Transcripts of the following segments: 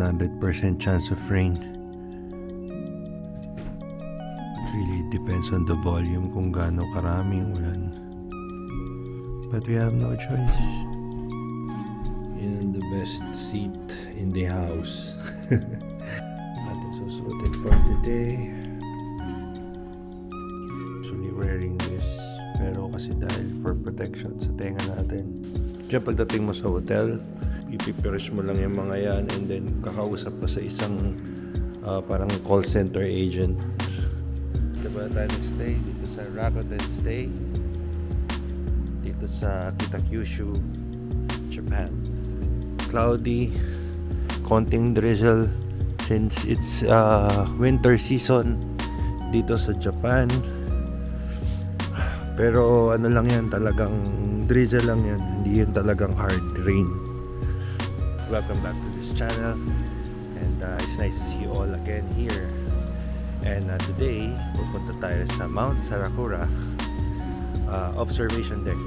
100% chance of rain. It really depends on the volume kung gaano karami yung ulan. But we have no choice. Yan the best seat in the house. Ating susuotin for today. Actually wearing this. Pero kasi dahil for protection sa tenga natin. Diyan pagdating mo sa hotel, ipipirush mo lang yung mga yan and then kakausap ka sa isang parang call center agent. Diba tayo nag-stay dito sa Rakuten Stay dito sa Kitakyushu, Japan. Cloudy, konting drizzle since it's winter season dito sa Japan. Pero ano lang yan, talagang drizzle lang yan, hindi yun talagang hard rain. Welcome back to this channel and it's nice to see you all again here. And today, pupunta tayo sa Mount Sarakura observation deck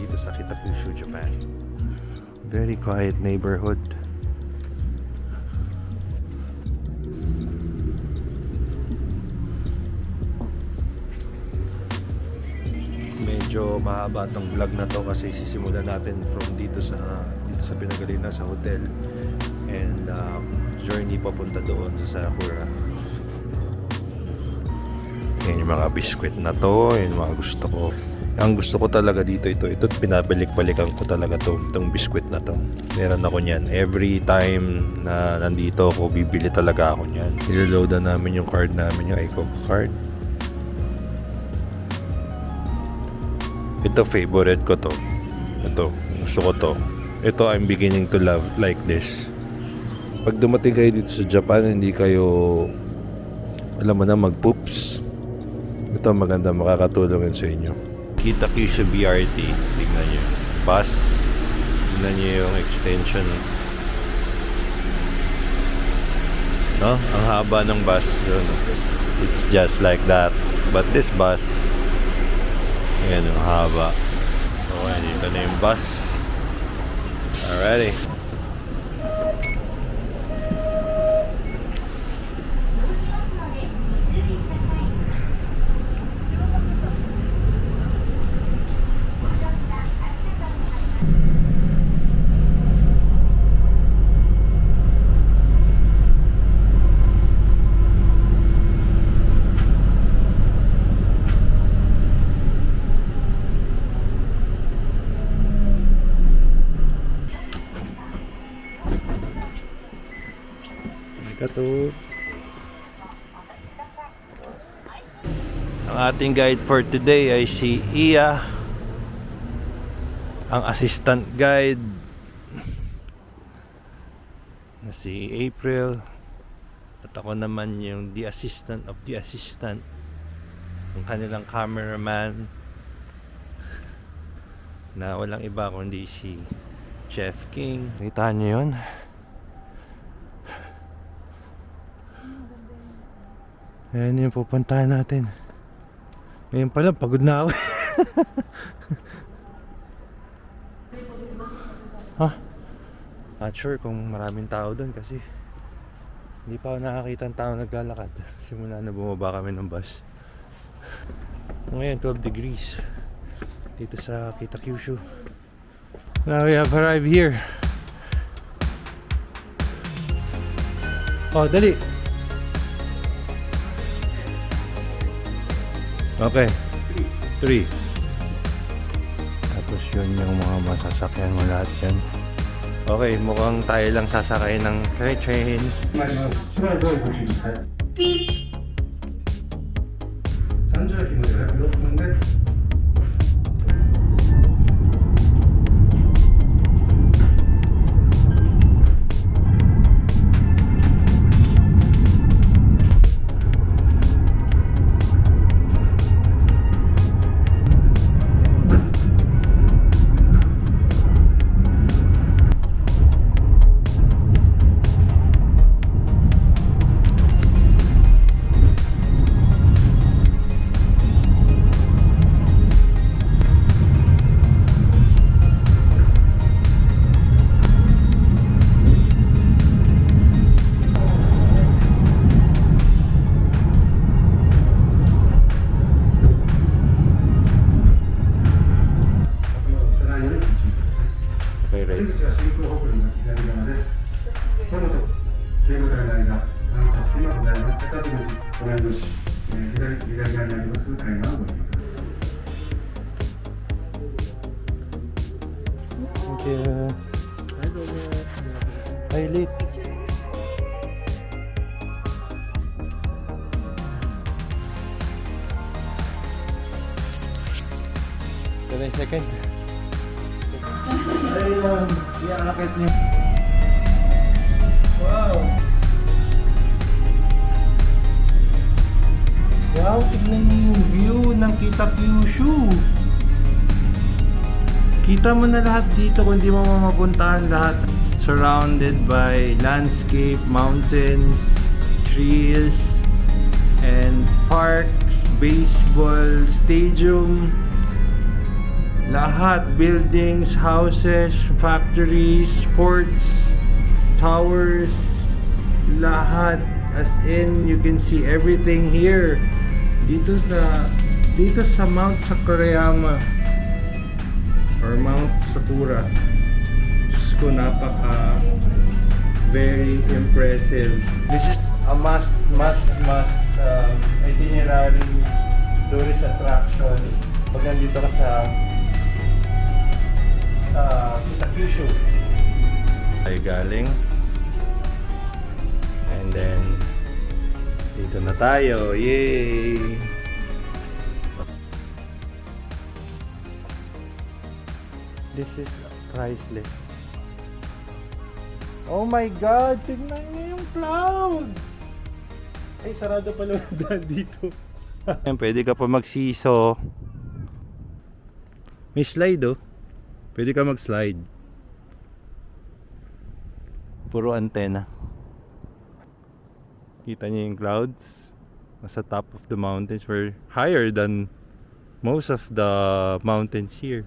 dito sa Kitakyushu, Japan. Very quiet neighborhood. Medyo mahaba tong vlog na to kasi sisimulan natin from dito sa pinagalingan sa hotel and journey papunta doon sa Sarakura. Yan yung mga biskwit na to, yung mga gusto ko. Ang gusto ko talaga dito ito pinabalik-balikan ko talaga itong biskwit na to. Meron ako niyan. Every time na nandito ako, bibili talaga ako niyan. Ilo-loadan namin yung card namin, yung Eco card. Ito favorite ko to. Ito, gusto ko to. Ito I'm beginning to love like this. Pag dumating kayo dito sa Japan, hindi kayo alam mo na mag-poops. Ito maganda, makakatulong sa inyo. Kitakyushu BRT, tignan nyo. Bus, tignan nyo yung extension. No? Ang haba ng bus. It's just like that. But this bus, ayan yung haba. Okay, dito na yung bus. Alrighty. Ito. Ang ating guide for today ay si Iya, ang assistant guide na si April, at ako naman yung the assistant of the assistant, yung kanilang cameraman na walang iba kundi si Chef King. Kita niyo yun? Ayan yung pupuntahan natin. Ngayon pala, pagod na ako. Not sure kung maraming tao doon kasi hindi pa ako nakakita ng tao naglalakad simula na bumaba kami ng bus. Ngayon 12 degrees dito sa Kitakyushu. Now we have arrived here. Oh, dali. Okay. 3. Tapos yun yung mga masasakyan mo lahat yan. Okay, mukhang tayo lang sasakay ng train. Okay, 出 right. 口は進行方向の左側です。まもと警護隊の間、暗殺機がございます。殺口、隣の左側にあります階段をご利用ください。Thank you. Ay, late. Ito na yung second. Ayun, iakit niyo. Wow! Wow, tignan niyo yung view ng Kita Kyushu. Kita mo na lahat dito kung di mo mapuntahan lahat. Surrounded by landscape, mountains, trees, and parks, baseball stadium. Lahat, buildings, houses, factories, sports, towers, lahat. As in, you can see everything here. Dito sa Mount Sakurayama or Mount Sakura. Diyos ko, very impressive. This is a must itinerary tourist attraction pag nandito ka sa Kita Kyushu. Ay galing. And then dito na tayo. Yay! This is priceless. Oh my God! Tignan niyo yung clouds! Ay, sarado pala yung daan dito. Pwede ka pa magsiso. May slide oh. Pwede ka mag-slide. Puro antena. Kita niyo yung clouds? Nasa top of the mountains. We're higher than most of the mountains here.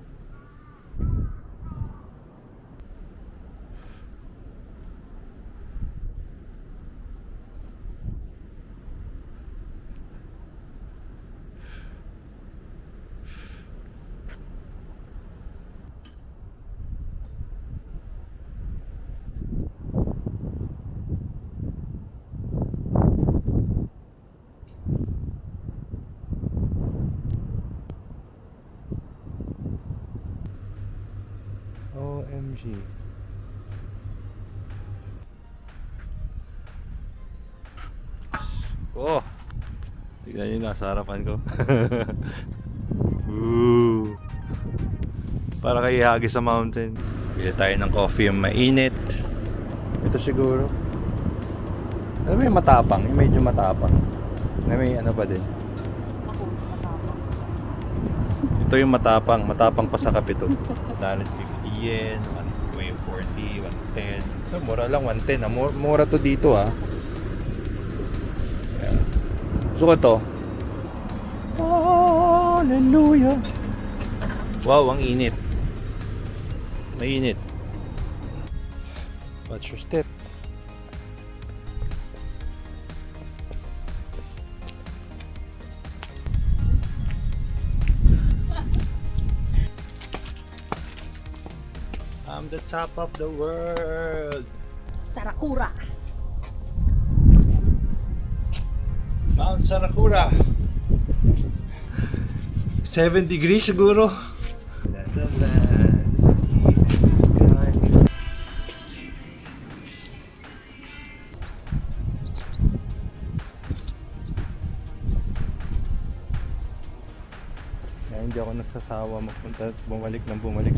OMG. Oh! Tignan nyo, nasa harapan ko. Ooh. Para kayo ihagi sa mountain. Bili tayo ng coffee yung mainit. Ito siguro. Alam mo yung matapang, yung medyo matapang. Na may ano pa din. Ito yung matapang pa sa kape to. 150 yen, 140, 110. So, mura lang 110. Mura to dito ah. Ayan. Gusto ko to. Hallelujah. Wow, ang init. Mainit. Watch your step. I'm the top of the world. Sarakura. Mount Sarakura. 7 degrees siguro. Hindi ako nagsasawa magpunta at bumalik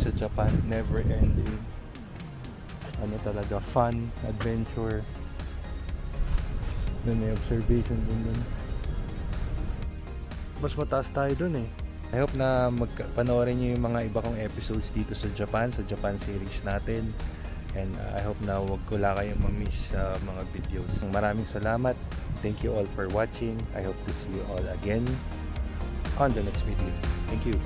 sa Japan. Never ending. Ano talaga, fun, adventure. May observation dun. Mas mataas tayo dun eh. I hope na panoorin nyo yung mga iba kong episodes dito sa Japan series natin. And I hope na wala kayong ma-miss sa mga videos. Maraming salamat. Thank you all for watching. I hope to see you all again on the next video. Thank you.